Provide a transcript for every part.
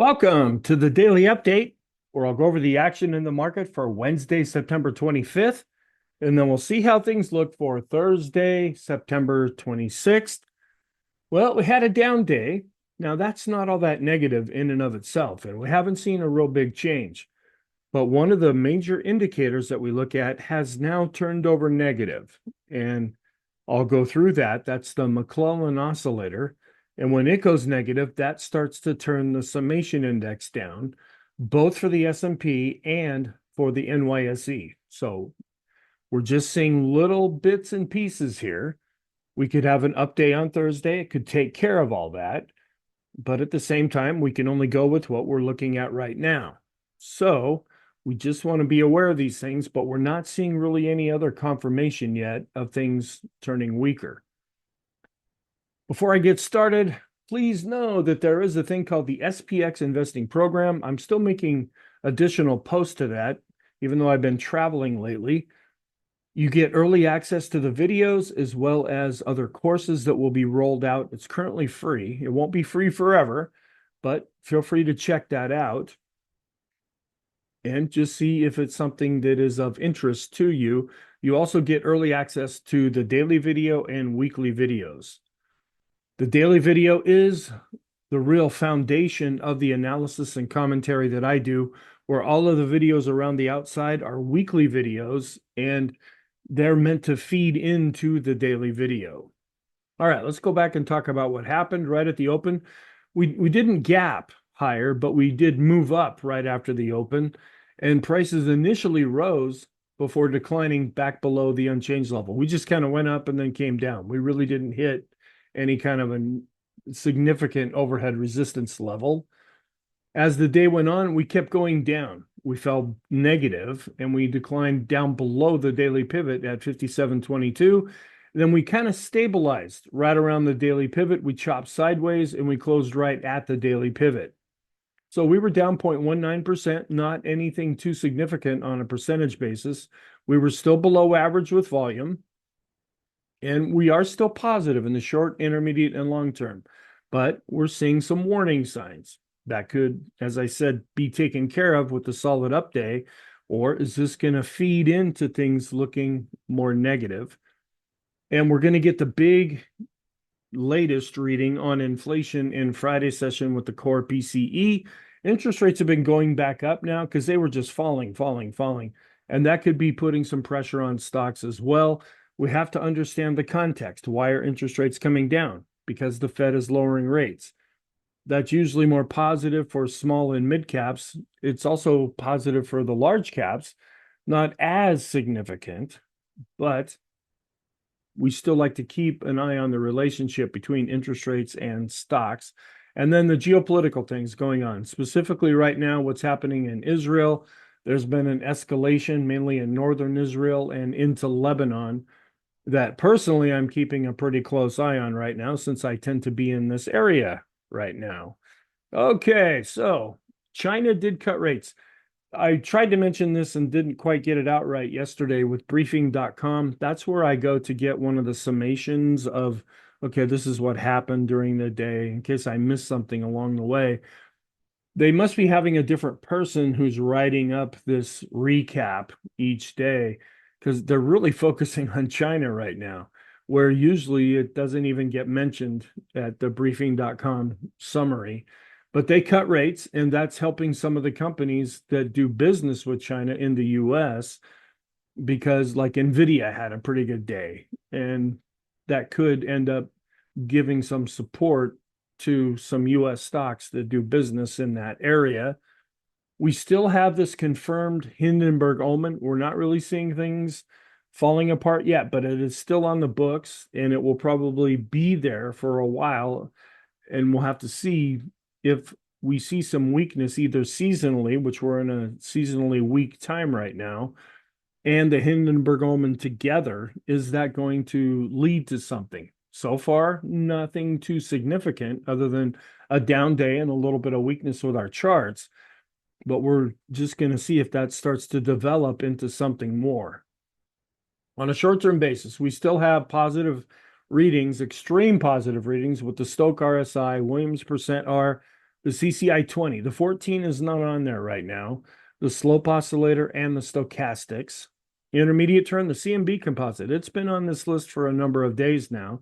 Welcome to the daily update, where I'll go over the action in the market for Wednesday, September 25th, and then we'll see how things look for Thursday, September 26th. Well, we had a down day. Now, that's not all that negative in and of itself, and we haven't seen a real big change. But one of the major indicators that we look at has now turned over negative, and I'll go through that. That's the McClellan oscillator. And when it goes negative, that starts to turn the summation index down, both for the S&P and for the NYSE. So we're just seeing little bits and pieces here. We could have an up day on Thursday. It could take care of all that. But at the same time, we can only go with what we're looking at right now. So we just want to be aware of these things, but we're not seeing really any other confirmation yet of things turning weaker. Before I get started, please know that there is a thing called the SPXInvesting Program. I'm still making additional posts to that, even though I've been traveling lately. You get early access to the videos as well as other courses that will be rolled out. It's currently free. It won't be free forever, but feel free to check that out and just see if it's something that is of interest to you. You also get early access to the daily video and weekly videos. The daily video is the real foundation of the analysis and commentary that I do, where all of the videos around the outside are weekly videos, and they're meant to feed into the daily video. All right, let's go back and talk about what happened right at the open. We didn't gap higher, but we did move up right after the open, and prices initially rose before declining back below the unchanged level. We just kind of went up and then came down. We really didn't hit any kind of a significant overhead resistance level. As the day went on, we kept going down. We fell negative and we declined down below the daily pivot at 57.22. Then we kind of stabilized right around the daily pivot. We chopped sideways and we closed right at the daily pivot. So we were down 0.19%, not anything too significant on a percentage basis. We were still below average with volume. And we are still positive in the short, intermediate, and long term. But we're seeing some warning signs that could, as I said, be taken care of with the solid up day. Or is this going to feed into things looking more negative? And we're going to get the big latest reading on inflation in Friday's session with the core PCE. Interest rates have been going back up now because they were just falling. And that could be putting some pressure on stocks as well. We have to understand the context. Why are interest rates coming down? Because the Fed is lowering rates. That's usually more positive for small and mid caps. It's also positive for the large caps, not as significant, but we still like to keep an eye on the relationship between interest rates and stocks. And then the geopolitical things going on, specifically right now, what's happening in Israel. There's been an escalation, mainly in northern Israel and into Lebanon, that personally I'm keeping a pretty close eye on right now, since I tend to be in this area right now. Okay, so China did cut rates. I tried to mention this and didn't quite get it out right yesterday with briefing.com. That's where I go to get one of the summations of, okay, this is what happened during the day in case I missed something along the way. They must be having a different person who's writing up this recap each day, because they're really focusing on China right now, where usually it doesn't even get mentioned at the briefing.com summary. But they cut rates, and that's helping some of the companies that do business with China in the US, because like Nvidia had a pretty good day, and that could end up giving some support to some US stocks that do business in that area. We still have this confirmed Hindenburg omen. We're not really seeing things falling apart yet, but it is still on the books, and it will probably be there for a while. And we'll have to see if we see some weakness, either seasonally, which we're in a seasonally weak time right now, and the Hindenburg omen together. Is that going to lead to something? So far, nothing too significant other than a down day and a little bit of weakness with our charts. But we're just going to see if that starts to develop into something more. On a short-term basis, we still have positive readings, extreme positive readings with the Stochh RSI, Williams percent R, The CCI 20, the 14 is not on there right now. The slope oscillator and the stochastics. Intermediate term, the CMB composite. It's been on this list for a number of days now.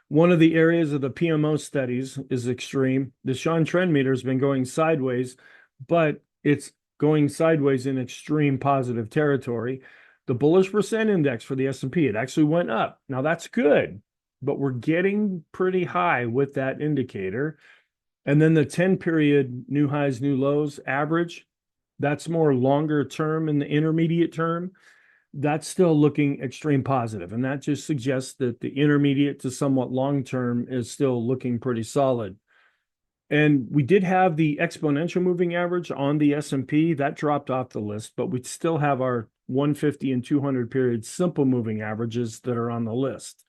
One of the areas of the PMO studies is extreme. The Sean trend meter has been going sideways, but it's going sideways in extreme positive territory. The bullish percent index for the S&P, it actually went up. Now that's good, but we're getting pretty high with that indicator. And then the 10-period new highs, new lows average, that's more longer term in the intermediate term. That's still looking extreme positive. And that just suggests that the intermediate to somewhat long term is still looking pretty solid. And we did have the exponential moving average on the S&P. That dropped off the list, but we still have our 150 and 200 period simple moving averages that are on the list.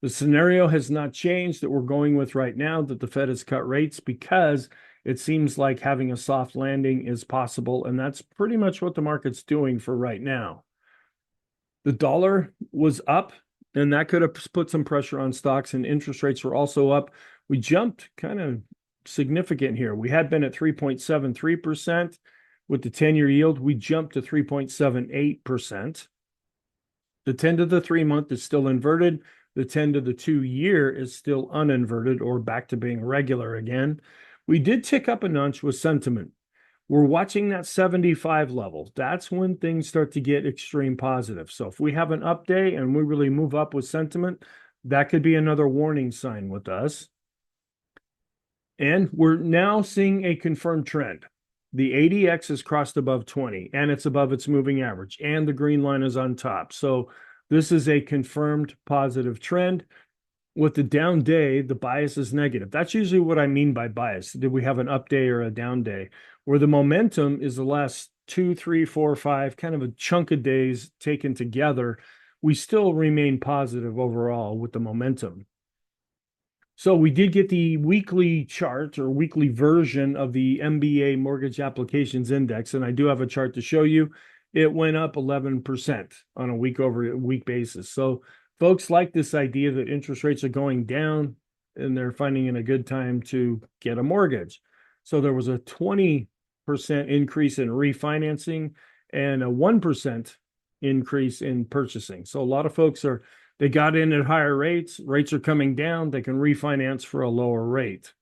The scenario has not changed that we're going with right now, that the Fed has cut rates, because it seems like having a soft landing is possible. And that's pretty much what the market's doing for right now. The dollar was up, and that could have put some pressure on stocks, and interest rates were also up. We jumped kind of significant here. We had been at 3.73% with the 10-year yield. We jumped to 3.78%. The 10 to the 3-month is still inverted. The 10 to the 2-year is still uninverted, or back to being regular again. We did tick up a notch with sentiment. We're watching that 75 level. That's when things start to get extreme positive. So if we have an up day and we really move up with sentiment, that could be another warning sign with us. And we're now seeing a confirmed trend. The ADX has crossed above 20, and it's above its moving average, and the green line is on top. So this is a confirmed positive trend. With the down day, the bias is negative. That's usually what I mean by bias. Did we have an up day or a down day? Where the momentum is the last 2, 3, 4, 5, kind of a chunk of days taken together, we still remain positive overall with the momentum. So we did get the weekly chart or weekly version of the MBA Mortgage Applications Index, and I do have a chart to show you. It went up 11% on a week-over-week basis. So folks like this idea that interest rates are going down and they're finding it a good time to get a mortgage. So there was a 20% increase in refinancing and a 1% increase in purchasing. So a lot of folks they got in at higher rates. Rates are coming down. They can refinance for a lower rate.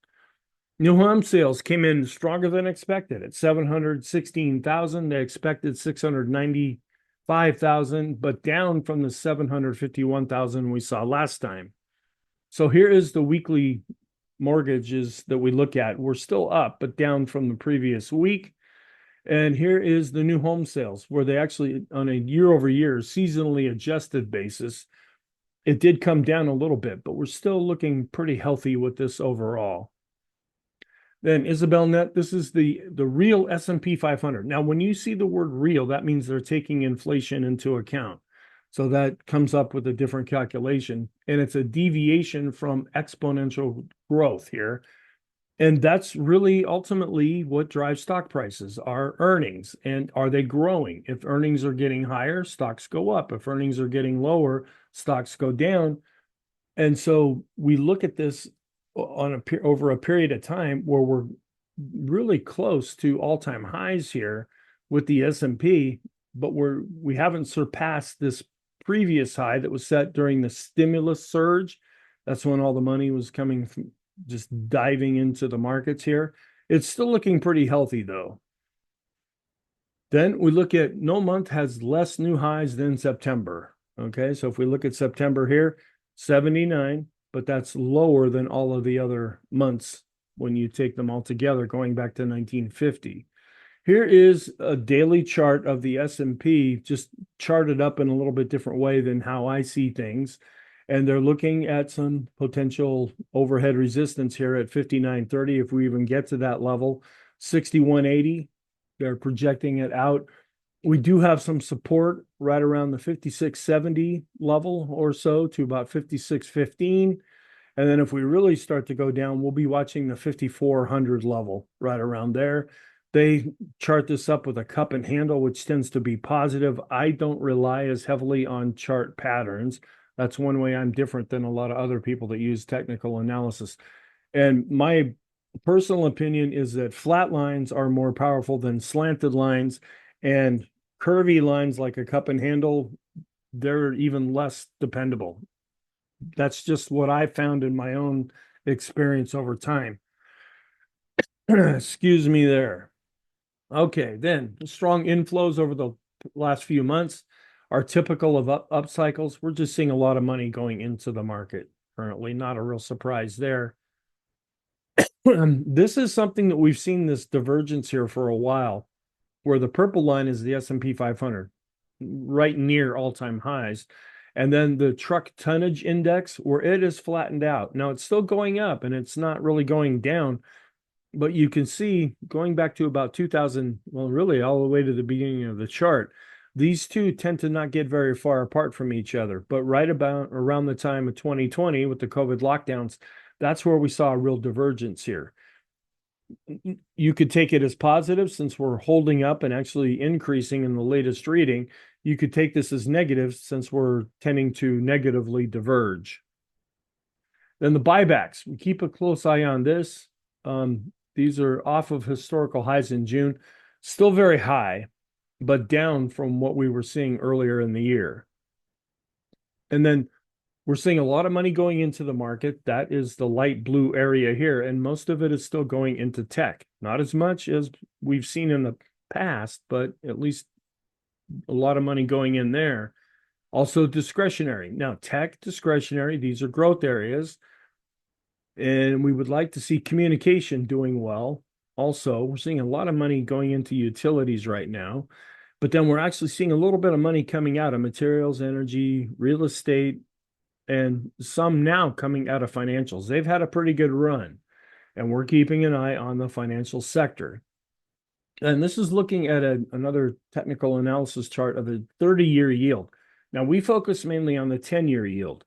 New home sales came in stronger than expected at 716,000. They expected 695,000, but down from the 751,000 we saw last time. So here is the weekly mortgages that we look at. We're still up, but down from the previous week. And here is the new home sales, where they actually, on a year-over-year seasonally adjusted basis, it did come down a little bit, but we're still looking pretty healthy with this overall. Then Isabel Net, this is the real S&P 500. Now, when you see the word real, that means they're taking inflation into account. So that comes up with a different calculation, and it's a deviation from exponential growth here. And that's really ultimately what drives stock prices, are earnings. And are they growing? If earnings are getting higher, stocks go up. If earnings are getting lower, stocks go down. And so we look at this over a period of time where we're really close to all-time highs here with the S&P, but we haven't surpassed this previous high that was set during the stimulus surge. That's when all the money was coming from, just diving into the markets here. It's still looking pretty healthy though. Then we look at no month has less new highs than September. Okay, so if we look at September here, 79, but that's lower than all of the other months when you take them all together, going back to 1950. Here is a daily chart of the S&P, just charted up in a little bit different way than how I see things. And they're looking at some potential overhead resistance here at 59.30. If we even get to that level, 61.80, they're projecting it out. We do have some support right around the 56.70 level or so to about 56.15. And then if we really start to go down, we'll be watching the 5,400 level right around there. They chart this up with a cup and handle, which tends to be positive. I don't rely as heavily on chart patterns. That's one way I'm different than a lot of other people that use technical analysis. And my personal opinion is that flat lines are more powerful than slanted lines, and curvy lines like a cup and handle, they're even less dependable. That's just what I found in my own experience over time. Excuse me there. Okay, then strong inflows over the last few months are typical of up cycles. We're just seeing a lot of money going into the market currently. Not a real surprise there. This is something that we've seen this divergence here for a while, where the purple line is the S&P 500, right near all-time highs. And then the truck tonnage index, where it is flattened out. Now it's still going up and it's not really going down, but you can see going back to about 2000, well, really all the way to the beginning of the chart, these two tend to not get very far apart from each other. But right about around the time of 2020 with the COVID lockdowns, that's where we saw a real divergence here. You could take it as positive since we're holding up and actually increasing in the latest reading. You could take this as negative since we're tending to negatively diverge. Then the buybacks, we keep a close eye on this. These are off of historical highs in June, still very high, but down from what we were seeing earlier in the year. And then we're seeing a lot of money going into the market. That is the light blue area here, and most of it is still going into tech. Not as much as we've seen in the past, but at least a lot of money going in there. Also discretionary. Now, tech, discretionary, these are growth areas. And we would like to see communication doing well. Also, we're seeing a lot of money going into utilities right now, but then we're actually seeing a little bit of money coming out of materials, energy, real estate, and some now coming out of financials. They've had a pretty good run, and we're keeping an eye on the financial sector. And this is looking at another technical analysis chart of a 30-year yield. Now, we focus mainly on the 10-year yield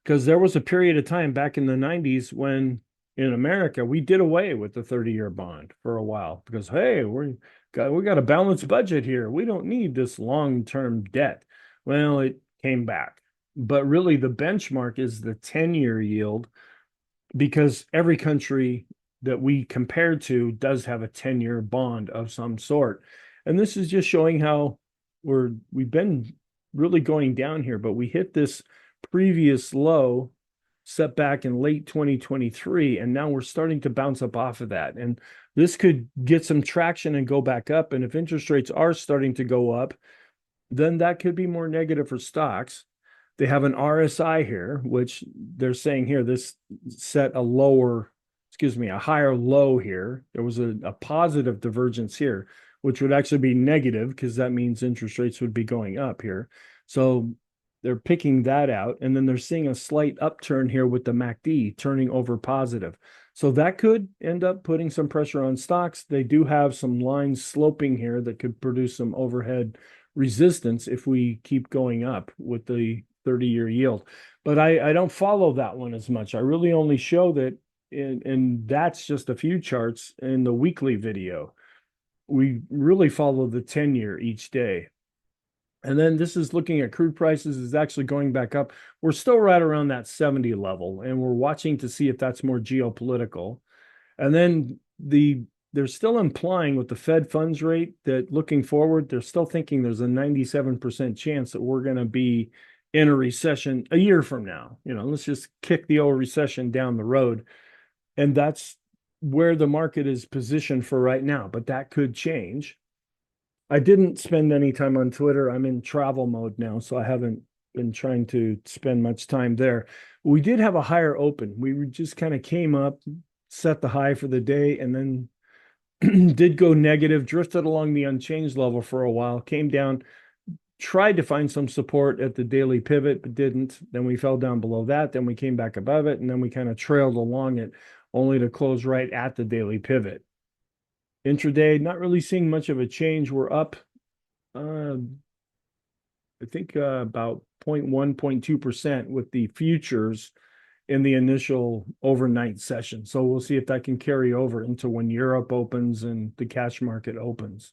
because there was a period of time back in the 90s when in America we did away with the 30-year bond for a while because, hey, we got a balanced budget here. We don't need this long-term debt. Well, it came back. But really, the benchmark is the 10-year yield because every country that we compare to does have a 10-year bond of some sort. And this is just showing how we've been really going down here, but we hit this previous low set back in late 2023, and now we're starting to bounce up off of that. And this could get some traction and go back up. And if interest rates are starting to go up, then that could be more negative for stocks. They have an RSI here, which they're saying here, this set a higher low here. There was a positive divergence here, which would actually be negative because that means interest rates would be going up here. So they're picking that out. And then they're seeing a slight upturn here with the MACD turning over positive. So that could end up putting some pressure on stocks. They do have some lines sloping here that could produce some overhead resistance if we keep going up with the 30-year yield. But I don't follow that one as much. I really only show that, and that's just a few charts in the weekly video. We really follow the 10-year each day. And then this is looking at crude prices is actually going back up. We're still right around that 70 level, and we're watching to see if that's more geopolitical. And then they're still implying with the Fed funds rate that looking forward, they're still thinking there's a 97% chance that we're going to be in a recession a year from now. Let's just kick the old recession down the road. And that's where the market is positioned for right now, but that could change. I didn't spend any time on Twitter. I'm in travel mode now, so I haven't been trying to spend much time there. We did have a higher open. We just kind of came up, set the high for the day, and then did go negative, drifted along the unchanged level for a while, came down, tried to find some support at the daily pivot, but didn't. Then we fell down below that. Then we came back above it, and then we kind of trailed along it, only to close right at the daily pivot. Intraday, not really seeing much of a change. We're up, I think about 0.1, 0.2% with the futures in the initial overnight session. So we'll see if that can carry over into when Europe opens and the cash market opens.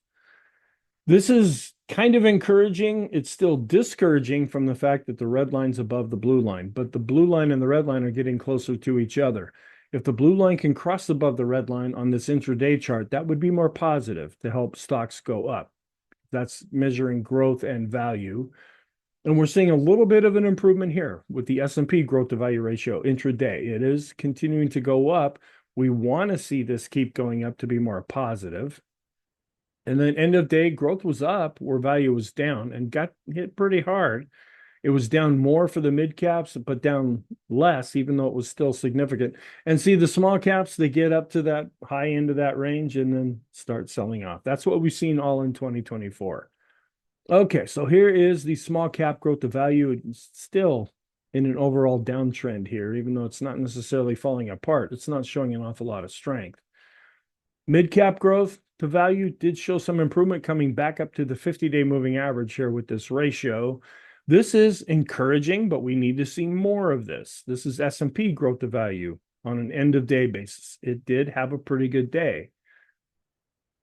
This is kind of encouraging. It's still discouraging from the fact that the red line's above the blue line, but the blue line and the red line are getting closer to each other. If the blue line can cross above the red line on this intraday chart, that would be more positive to help stocks go up. That's measuring growth and value. And we're seeing a little bit of an improvement here with the S&P growth to value ratio intraday. It is continuing to go up. We want to see this keep going up to be more positive. And then end of day growth was up where value was down and got hit pretty hard. It was down more for the mid caps, but down less, even though it was still significant. And see the small caps, they get up to that high end of that range and then start selling off. That's what we've seen all in 2024. Okay, so here is the small cap growth to value. It's still in an overall downtrend here, even though it's not necessarily falling apart. It's not showing an awful lot of strength. Mid cap growth to value did show some improvement coming back up to the 50-day moving average here with this ratio. This is encouraging, but we need to see more of this. This is S&P growth to value on an end of day basis. It did have a pretty good day.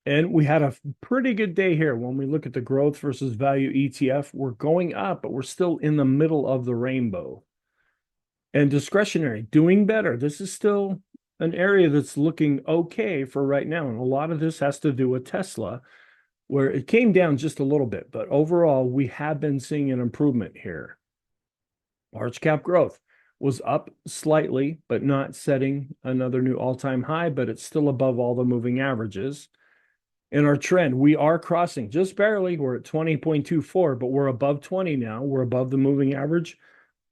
And we had a pretty good day here. When we look at the growth versus value ETF, we're going up, but we're still in the middle of the rainbow. And discretionary, doing better. This is still an area that's looking okay for right now. And a lot of this has to do with Tesla, where it came down just a little bit. But overall, we have been seeing an improvement here. Large cap growth was up slightly, but not setting another new all-time high, but it's still above all the moving averages. In our trend, we are crossing just barely. We're at 20.24, but we're above 20 now. We're above the moving average,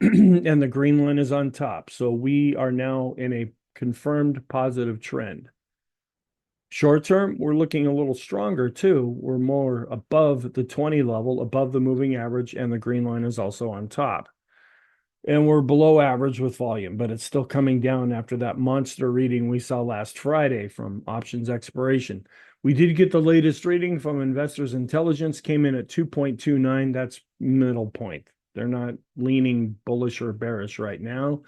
and the green line is on top. So we are now in a confirmed positive trend. Short term, we're looking a little stronger too. We're more above the 20 level, above the moving average, and the green line is also on top. And we're below average with volume, but it's still coming down after that monster reading we saw last Friday from options expiration. We did get the latest reading from Investors Intelligence, came in at 2.29. That's middle point. They're not leaning bullish or bearish right now.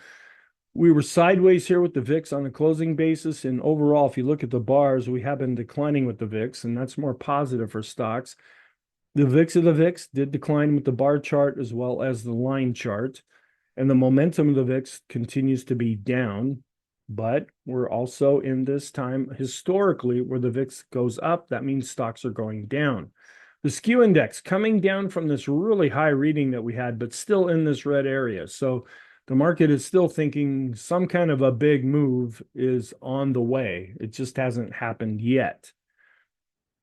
We were sideways here with the VIX on a closing basis. And overall, if you look at the bars, we have been declining with the VIX, and that's more positive for stocks. The VIX of the VIX did decline with the bar chart as well as the line chart. And the momentum of the VIX continues to be down, but we're also in this time historically where the VIX goes up. That means stocks are going down. The SKU index coming down from this really high reading that we had, but still in this red area. So the market is still thinking some kind of a big move is on the way. It just hasn't happened yet.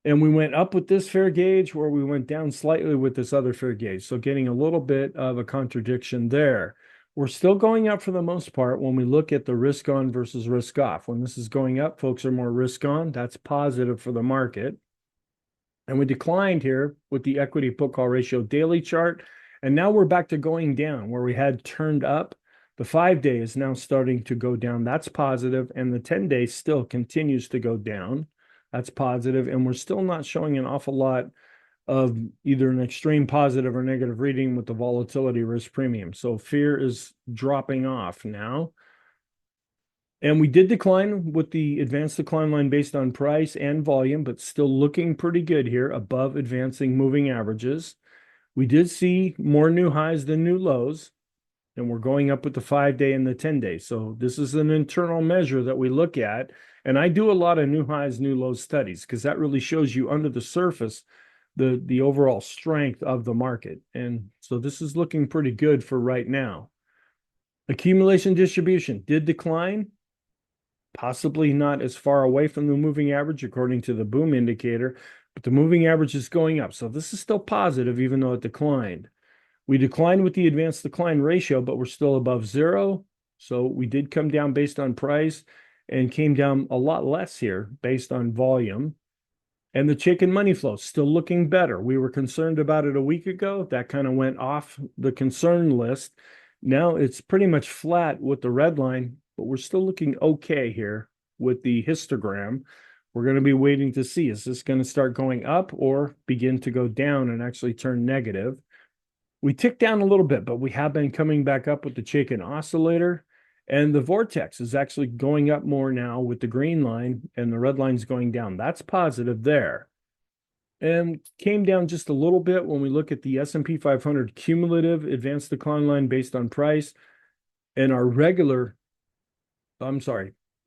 And we went up with this fair gauge where we went down slightly with this other fair gauge. So getting a little bit of a contradiction there. We're still going up for the most part when we look at the risk on versus risk off. When this is going up, folks are more risk on. That's positive for the market. And we declined here with the equity put call ratio daily chart. And now we're back to going down where we had turned up. The 5-day is now starting to go down. That's positive. And the 10-day still continues to go down. That's positive. And we're still not showing an awful lot of either an extreme positive or negative reading with the volatility risk premium. So fear is dropping off now. And we did decline with the advanced decline line based on price and volume, but still looking pretty good here above advancing moving averages. We did see more new highs than new lows, and we're going up with the 5-day and the 10-day. So this is an internal measure that we look at. And I do a lot of new highs, new lows studies because that really shows you under the surface the overall strength of the market. And so this is looking pretty good for right now. Accumulation distribution did decline, possibly not as far away from the moving average according to the boom indicator, but the moving average is going up. So this is still positive even though it declined. We declined with the advanced decline ratio, but we're still above zero. So we did come down based on price and came down a lot less here based on volume. And the chicken money flow still looking better. We were concerned about it a week ago. That kind of went off the concern list. Now it's pretty much flat with the red line, but we're still looking okay here with the histogram. We're going to be waiting to see, is this going to start going up or begin to go down and actually turn negative? We ticked down a little bit, but we have been coming back up with the chicken oscillator. And the vortex is actually going up more now with the green line and the red line's going down. That's positive there. And came down just a little bit when we look at the S&P 500 cumulative advanced decline line based on price and our regular,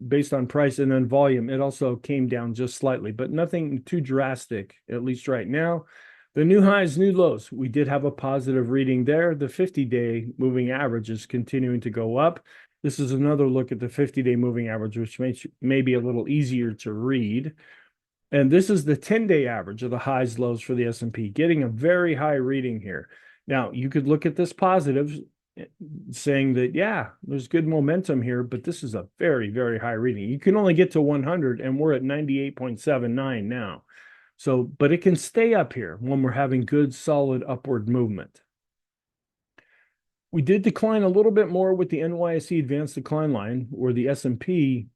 based on price, and then volume, it also came down just slightly, but nothing too drastic, at least right now. The new highs, new lows, we did have a positive reading there. The 50-day moving average is continuing to go up. This is another look at the 50-day moving average, which may be a little easier to read. And this is the 10-day average of the highs, lows for the S&P, getting a very high reading here. Now, you could look at this positive, saying that, yeah, there's good momentum here, but this is a very, very high reading. You can only get to 100, and we're at 98.79 now. So, but it can stay up here when we're having good, solid upward movement. We did decline a little bit more with the NYSE advanced decline line, where the S&P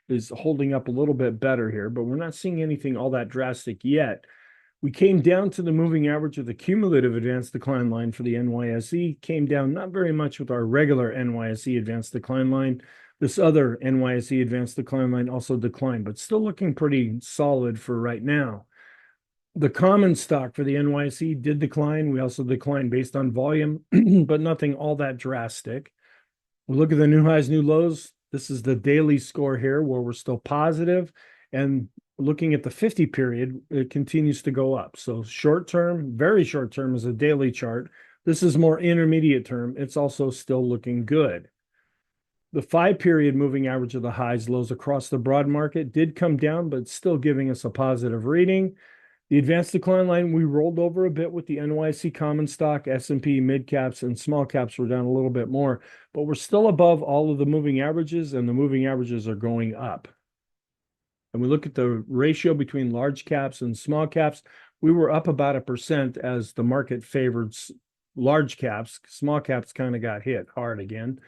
is holding up a little bit better here, but we're not seeing anything all that drastic yet. We came down to the moving average of the cumulative advanced decline line for the NYSE, came down not very much with our regular NYSE advanced decline line. This other NYSE advanced decline line also declined, but still looking pretty solid for right now. The common stock for the NYSE did decline. We also declined based on volume, but nothing all that drastic. We look at the new highs, new lows. This is the daily score here where we're still positive, and looking at the 50 period, it continues to go up. So short term, very short term is a daily chart. This is more intermediate term. It's also still looking good. The 5-period moving average of the highs, lows across the broad market did come down, but still giving us a positive reading. The advanced decline line, we rolled over a bit with the NYSE common stock, S&P mid caps, and small caps were down a little bit more, but we're still above all of the moving averages, and the moving averages are going up. And we look at the ratio between large caps and small caps, we were up about 1% as the market favored large caps. Small caps kind of got hit hard again.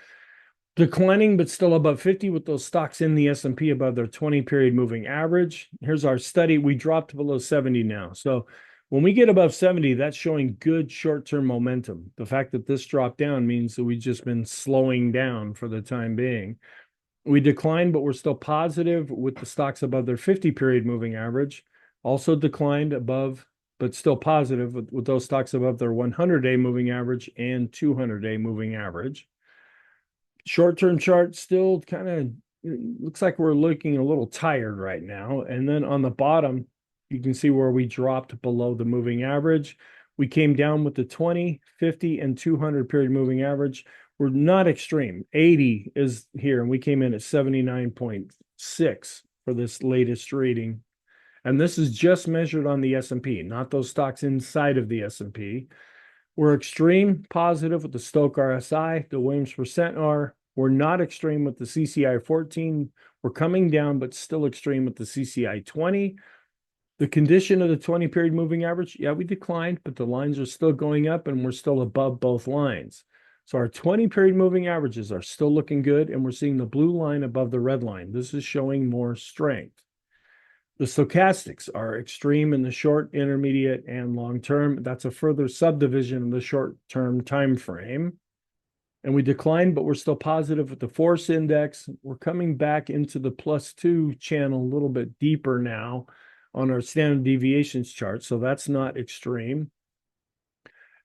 Declining, but still above 50 with those stocks in the S&P above their 20-period moving average. Here's our study. We dropped below 70 now. So when we get above 70, that's showing good short-term momentum. The fact that this dropped down means that we've just been slowing down for the time being. We declined, but we're still positive with the stocks above their 50-period moving average. Also declined above, but still positive with those stocks above their 100-day moving average and 200-day moving average. Short-term chart still kind of looks like we're looking a little tired right now. And then on the bottom, you can see where we dropped below the moving average. We came down with the 20, 50, and 200 period moving average. We're not extreme. 80 is here, and we came in at 79.6 for this latest reading. And this is just measured on the S&P, not those stocks inside of the S&P. We're extreme positive with the Stochk RSI, the Williams percent R. We're not extreme with the CCI 14. We're coming down, but still extreme with the CCI 20. The condition of the 20-period moving average, yeah, we declined, but the lines are still going up, and we're still above both lines. So our 20-period moving averages are still looking good, and we're seeing the blue line above the red line. This is showing more strength. The stochastics are extreme in the short, intermediate, and long term. That's a further subdivision of the short-term time frame. And we declined, but we're still positive with the force index. We're coming back into the +2 channel a little bit deeper now on our standard deviations chart. So that's not extreme.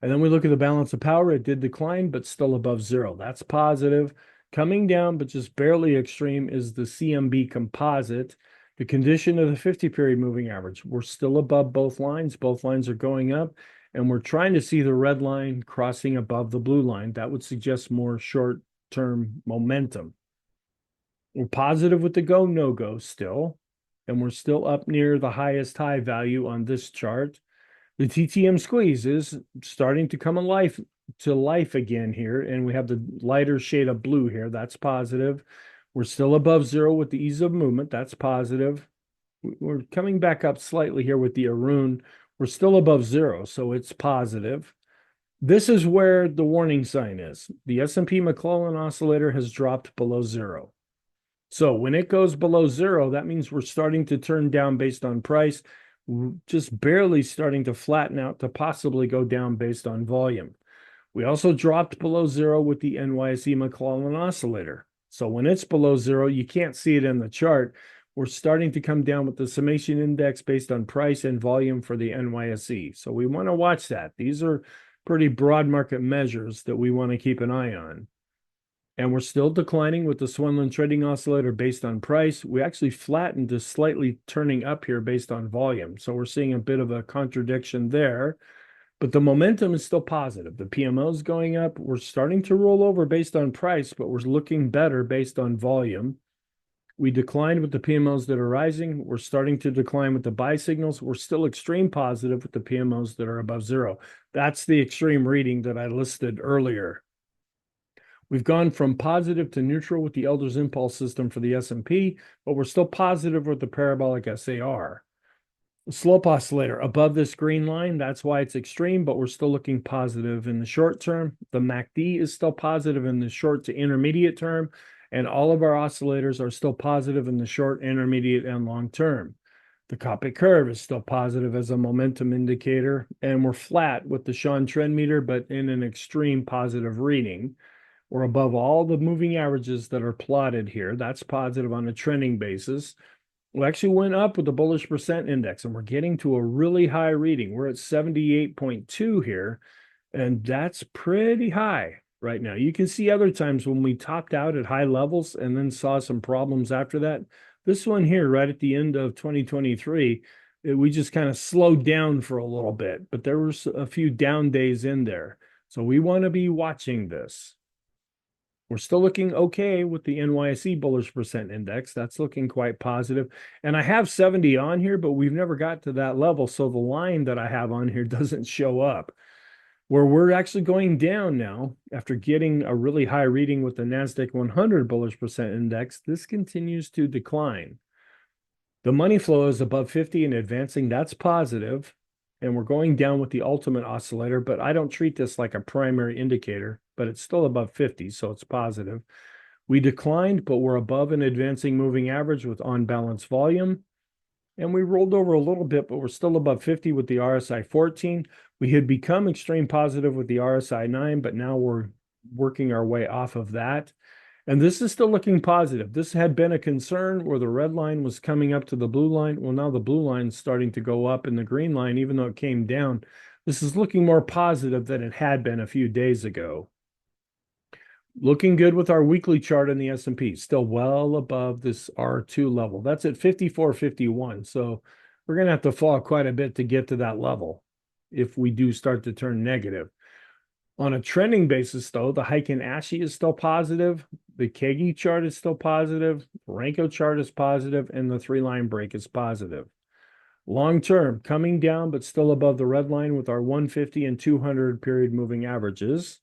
And then we look at the balance of power. It did decline, but still above 0. That's positive. Coming down, but just barely extreme, is the CMB composite. The condition of the 50-period moving average, we're still above both lines. Both lines are going up, and we're trying to see the red line crossing above the blue line. That would suggest more short-term momentum. We're positive with the go, no-go still, and we're still up near the highest high value on this chart. The TTM squeeze is starting to come to life again here, and we have the lighter shade of blue here. That's positive. We're still above 0 with the ease of movement. That's positive. We're coming back up slightly here with the Arun. We're still above 0, so it's positive. This is where the warning sign is. The S&P McClellan oscillator has dropped below 0. So when it goes below 0, that means we're starting to turn down based on price, just barely starting to flatten out to possibly go down based on volume. We also dropped below 0 with the NYSE McClellan oscillator. So when it's below 0, you can't see it in the chart. We're starting to come down with the summation index based on price and volume for the NYSE. So we want to watch that. These are pretty broad market measures that we want to keep an eye on. And we're still declining with the Swenlin trading oscillator based on price. We actually flattened to slightly turning up here based on volume. So we're seeing a bit of a contradiction there, but the momentum is still positive. The PMO is going up. We're starting to roll over based on price, but we're looking better based on volume. We declined with the PMOs that are rising. We're starting to decline with the buy signals. We're still extreme positive with the PMOs that are above zero. That's the extreme reading that I listed earlier. We've gone from positive to neutral with the Elder's Impulse system for the S&P, but we're still positive with the parabolic SAR. The slope oscillator above this green line, that's why it's extreme, but we're still looking positive in the short term. The MACD is still positive in the short to intermediate term, and all of our oscillators are still positive in the short, intermediate, and long term. The Kopik curve is still positive as a momentum indicator, and we're flat with the Sean trend meter, but in an extreme positive reading. We're above all the moving averages that are plotted here. That's positive on a trending basis. We actually went up with the bullish percent index, and we're getting to a really high reading. We're at 78.2 here, and that's pretty high right now. You can see other times when we topped out at high levels and then saw some problems after that. This one here, right at the end of 2023, we just kind of slowed down for a little bit, but there was a few down days in there. So we want to be watching this. We're still looking okay with the NYSE bullish percent index. That's looking quite positive. And I have 70 on here, but we've never got to that level. So the line that I have on here doesn't show up. Where we're actually going down now after getting a really high reading with the NASDAQ 100 bullish percent index, this continues to decline. The money flow is above 50 and advancing. That's positive. And we're going down with the ultimate oscillator, but I don't treat this like a primary indicator, but it's still above 50, so it's positive. We declined, but we're above an advancing moving average with on-balance volume. And we rolled over a little bit, but we're still above 50 with the RSI 14. We had become extreme positive with the RSI 9, but now we're working our way off of that. And this is still looking positive. This had been a concern where the red line was coming up to the blue line. Well, now the blue line's starting to go up in the green line, even though it came down. This is looking more positive than it had been a few days ago. Looking good with our weekly chart in the S&P, still well above this R2 level. That's at 54.51. So we're going to have to fall quite a bit to get to that level if we do start to turn negative. On a trending basis, though, the Heiken Ashi is still positive. The Kegi chart is still positive. The Renko chart is positive, and the three-line break is positive. Long term, coming down, but still above the red line with our 150 and 200 period moving averages.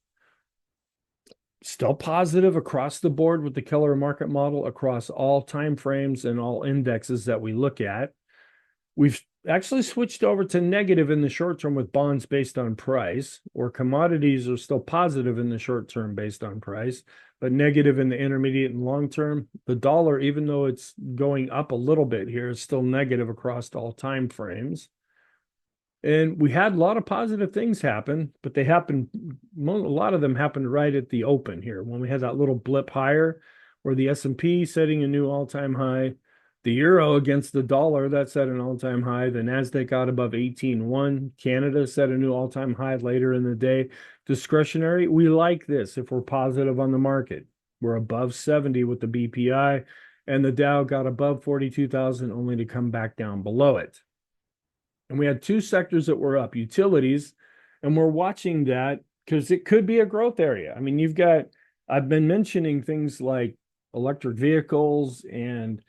Still positive across the board with the Keller market model across all time frames and all indexes that we look at. We've actually switched over to negative in the short term with bonds based on price, or commodities are still positive in the short term based on price, but negative in the intermediate and long term. The dollar, even though it's going up a little bit here, is still negative across all time frames. And we had a lot of positive things happen, but they happened, a lot of them happened right at the open here when we had that little blip higher, where the S&P setting a new all-time high. The euro against the dollar, that set an all-time high. The NASDAQ got above 18.1. Canada set a new all-time high later in the day. Discretionary, we like this if we're positive on the market. We're above 70 with the BPI, and the Dow got above 42,000 only to come back down below it. And we had two sectors that were up, utilities, and we're watching that because it could be a growth area. I mean, I've been mentioning things like electric vehicles and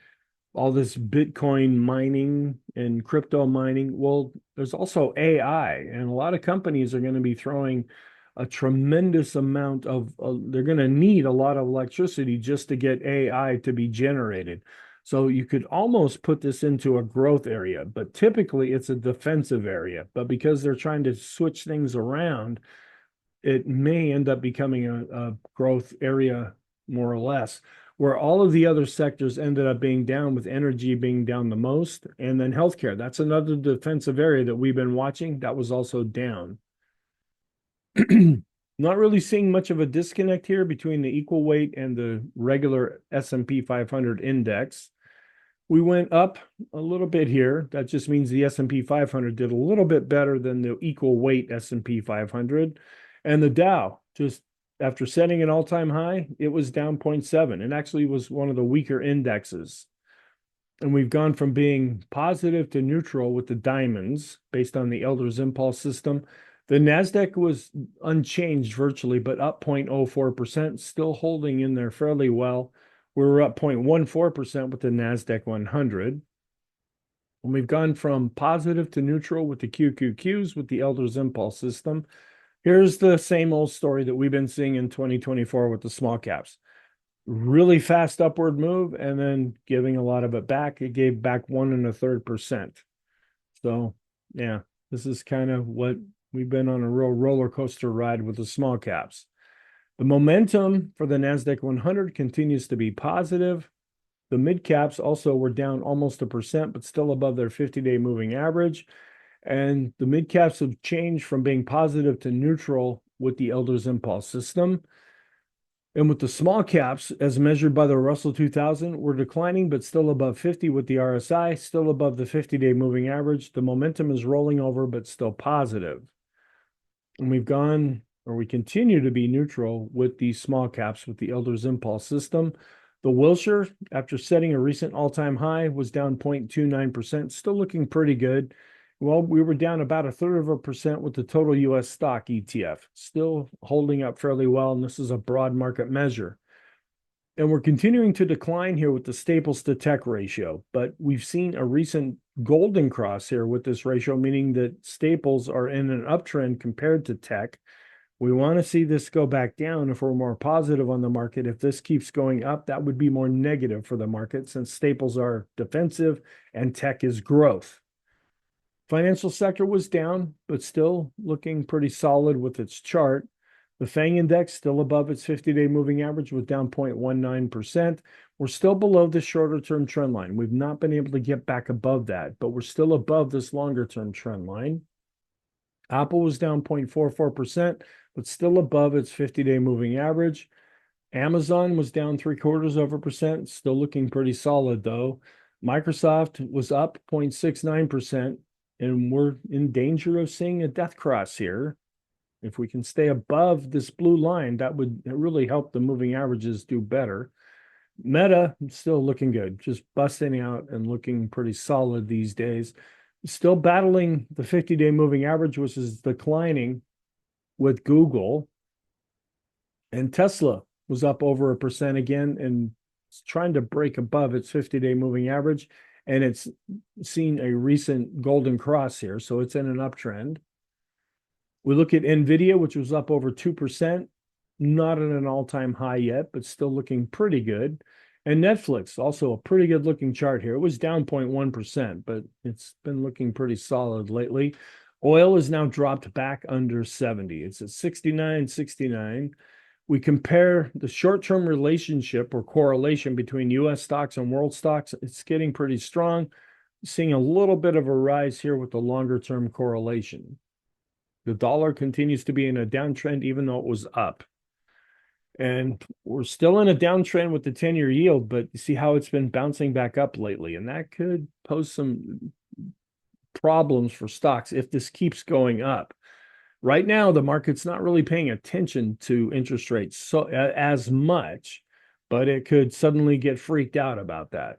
all this Bitcoin mining and crypto mining. Well, there's also AI, and a lot of companies are going to be throwing a tremendous amount of, they're going to need a lot of electricity just to get AI to be generated. So you could almost put this into a growth area, but typically it's a defensive area. But because they're trying to switch things around, it may end up becoming a growth area more or less, where all of the other sectors ended up being down, with energy being down the most, and then healthcare. That's another defensive area that we've been watching. That was also down. Not really seeing much of a disconnect here between the equal weight and the regular S&P 500 index. We went up a little bit here. That just means the S&P 500 did a little bit better than the equal weight S&P 500. And the Dow just after setting an all-time high, it was down 0.7. It actually was one of the weaker indexes. And we've gone from being positive to neutral with the diamonds based on the Elder's Impulse system. The NASDAQ was unchanged virtually, but up 0.04%, still holding in there fairly well. We were up 0.14% with the NASDAQ 100. And we've gone from positive to neutral with the QQQs with the Elder's Impulse system. Here's the same old story that we've been seeing in 2024 with the small caps. Really fast upward move and then giving a lot of it back. It gave back 1 1/3%. So yeah, this is kind of what we've been on, a real roller coaster ride with the small caps. The momentum for the NASDAQ 100 continues to be positive. The mid caps also were down almost 1%, but still above their 50-day moving average. And the mid caps have changed from being positive to neutral with the Elder's Impulse system. And with the small caps, as measured by the Russell 2000, we're declining, but still above 50 with the RSI, still above the 50-day moving average. The momentum is rolling over, but still positive. And we've gone, or we continue to be neutral with the small caps with the Elder's Impulse system. The Wilshire, after setting a recent all-time high, was down 0.29%, still looking pretty good. Well, we were down about 1/3% with the total U.S. stock ETF, still holding up fairly well, and this is a broad market measure. And we're continuing to decline here with the staples to tech ratio, but we've seen a recent golden cross here with this ratio, meaning that staples are in an uptrend compared to tech. We want to see this go back down if we're more positive on the market. If this keeps going up, that would be more negative for the market since staples are defensive and tech is growth. Financial sector was down, but still looking pretty solid with its chart. The FANG index still above its 50-day moving average was down 0.19%. We're still below the shorter-term trend line. We've not been able to get back above that, but we're still above this longer-term trend line. Apple was down 0.44%, but still above its 50-day moving average. Amazon was down 0.75%, still looking pretty solid though. Microsoft was up 0.69%. And we're in danger of seeing a death cross here. If we can stay above this blue line, that would really help the moving averages do better. Meta still looking good, just busting out and looking pretty solid these days. Still battling the 50-day moving average, which is declining with Google. And Tesla was up over 1% again and it's trying to break above its 50-day moving average. And it's seen a recent golden cross here, so it's in an uptrend. We look at NVIDIA, which was up over 2%, not at an all-time high yet, but still looking pretty good. And Netflix, also a pretty good looking chart here. It was down 0.1%, but it's been looking pretty solid lately. Oil is now dropped back under 70. It's at 69.69. We compare the short-term relationship or correlation between U.S. stocks and world stocks. It's getting pretty strong. Seeing a little bit of a rise here with the longer-term correlation. The dollar continues to be in a downtrend, even though it was up. And we're still in a downtrend with the 10-year yield, but you see how it's been bouncing back up lately. And that could pose some problems for stocks if this keeps going up. Right now, the market's not really paying attention to interest rates as much, but it could suddenly get freaked out about that.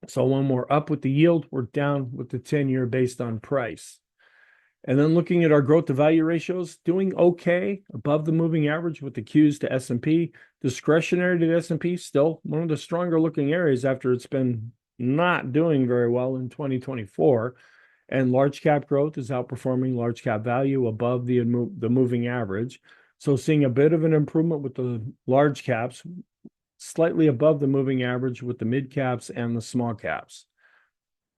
So when we're up with the yield, we're down with the 10-year based on price. And then looking at our growth to value ratios, doing okay, above the moving average with the Qs to S&P. Discretionary to S&P, still one of the stronger looking areas after it's been not doing very well in 2024. And large cap growth is outperforming large cap value above the moving average. So seeing a bit of an improvement with the large caps, slightly above the moving average with the mid caps and the small caps.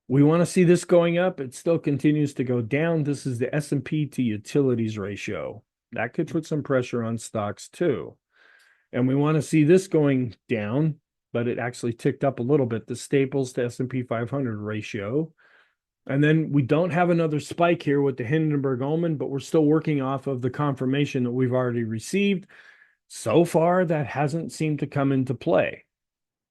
We want to see this going up. It still continues to go down. This is the S&P to utilities ratio. That could put some pressure on stocks too. And we want to see this going down, but it actually ticked up a little bit, the staples to S&P 500 ratio. And then we don't have another spike here with the Hindenburg-Ullman, but we're still working off of the confirmation that we've already received. So far, that hasn't seemed to come into play.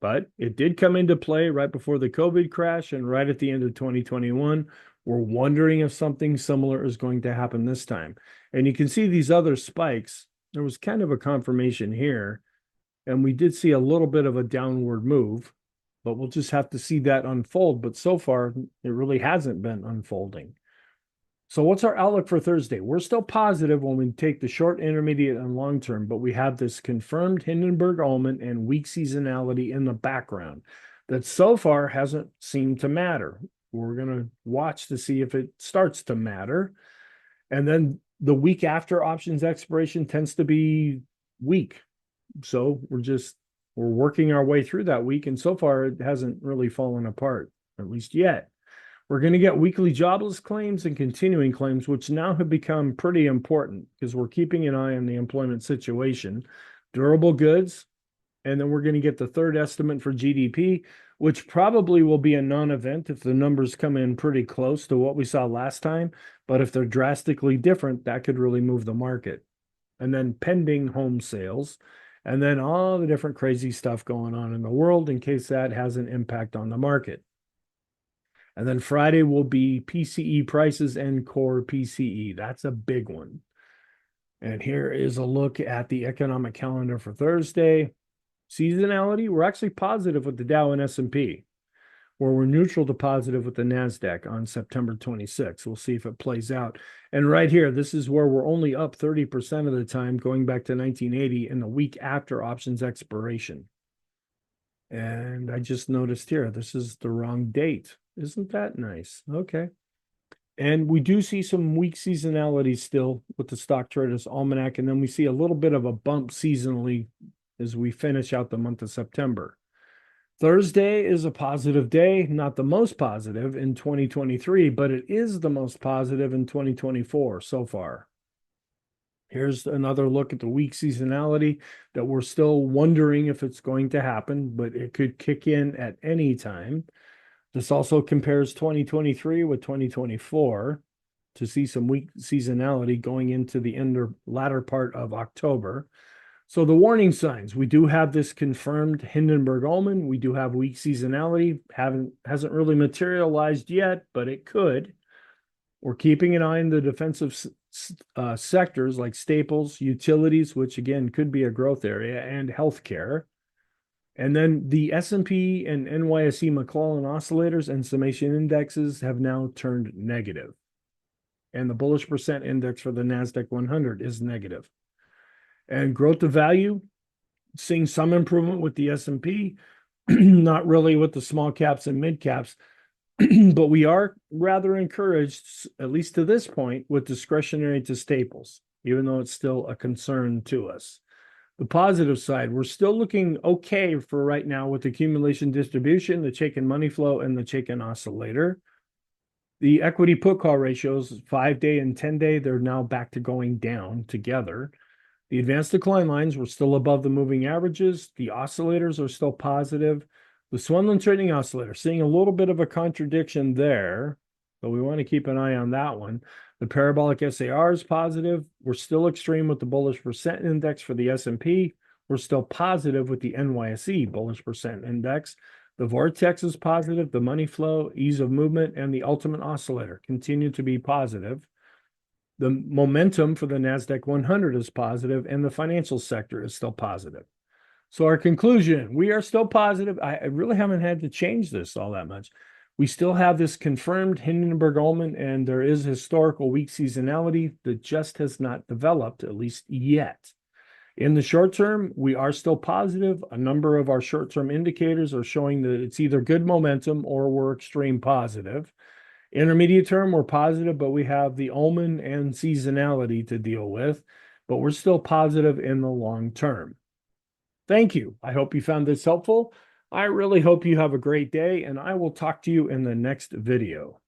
But it did come into play right before the COVID crash and right at the end of 2021. We're wondering if something similar is going to happen this time. And you can see these other spikes there was kind of a confirmation here, and we did see a little bit of a downward move, but we'll just have to see that unfold. But so far, it really hasn't been unfolding. So what's our outlook for Thursday? We're still positive when we take the short, intermediate, and long term, but we have this confirmed Hindenburg almond and weak seasonality in the background that so far hasn't seemed to matter. We're going to watch to see if it starts to matter. And then the week after options expiration tends to be weak. So we're working our way through that week. And so far, it hasn't really fallen apart, at least yet. We're going to get weekly jobless claims and continuing claims, which now have become pretty important because we're keeping an eye on the employment situation, durable goods, and then we're going to get the third estimate for GDP, which probably will be a non-event if the numbers come in pretty close to what we saw last time. But if they're drastically different, that could really move the market. And then pending home sales, and then all the different crazy stuff going on in the world in case that has an impact on the market. And then Friday will be PCE prices and core PCE. That's a big one. And here is a look at the economic calendar for Thursday. Seasonality, we're actually positive with the Dow and S&P, where we're neutral to positive with the NASDAQ on September 26th. We'll see if it plays out. And right here, this is where we're only up 30% of the time going back to 1980 in the week after options expiration. And I just noticed here, this is the wrong date. Isn't that nice? Okay. And we do see some weak seasonality still with the Stock Traders Almanac. And then we see a little bit of a bump seasonally as we finish out the month of September. Thursday is a positive day, not the most positive in 2023, but it is the most positive in 2024 so far. Here's another look at the weak seasonality that we're still wondering if it's going to happen, but it could kick in at any time. This also compares 2023 with 2024 to see some weak seasonality going into the latter part of October. So the warning signs, we do have this confirmed Hindenburg almond. We do have weak seasonality. Hasn't really materialized yet, but it could. We're keeping an eye on the defensive sectors like staples, utilities, which again could be a growth area, and healthcare. And then the S&P and NYSE McClellan oscillators and summation indexes have now turned negative. And the bullish percent index for the NASDAQ 100 is negative. And growth of value, seeing some improvement with the S&P, not really with the small caps and mid caps, but we are rather encouraged, at least to this point, with discretionary to staples, even though it's still a concern to us. The positive side, we're still looking okay for right now with accumulation distribution, the Chaikin money flow, and the Chaikin oscillator. The equity put call ratios, 5-day and 10-day, they're now back to going down together. The advanced decline lines were still above the moving averages. The oscillators are still positive. The Swenlin trading oscillator, seeing a little bit of a contradiction there, but we want to keep an eye on that one. The parabolic SAR is positive. We're still extreme with the bullish percent index for the S&P. We're still positive with the NYSE bullish percent index. The vortex is positive. The money flow, ease of movement, and the ultimate oscillator continue to be positive. The momentum for the NASDAQ 100 is positive, and the financial sector is still positive. So our conclusion, we are still positive. I really haven't had to change this all that much. We still have this confirmed Hindenburg almond, and there is historical weak seasonality that just has not developed, at least yet. In the short term, we are still positive. A number of our short-term indicators are showing that it's either good momentum or we're extreme positive. Intermediate term, we're positive, but we have the almond and seasonality to deal with, but we're still positive in the long term. Thank you. I hope you found this helpful. I really hope you have a great day, and I will talk to you in the next video.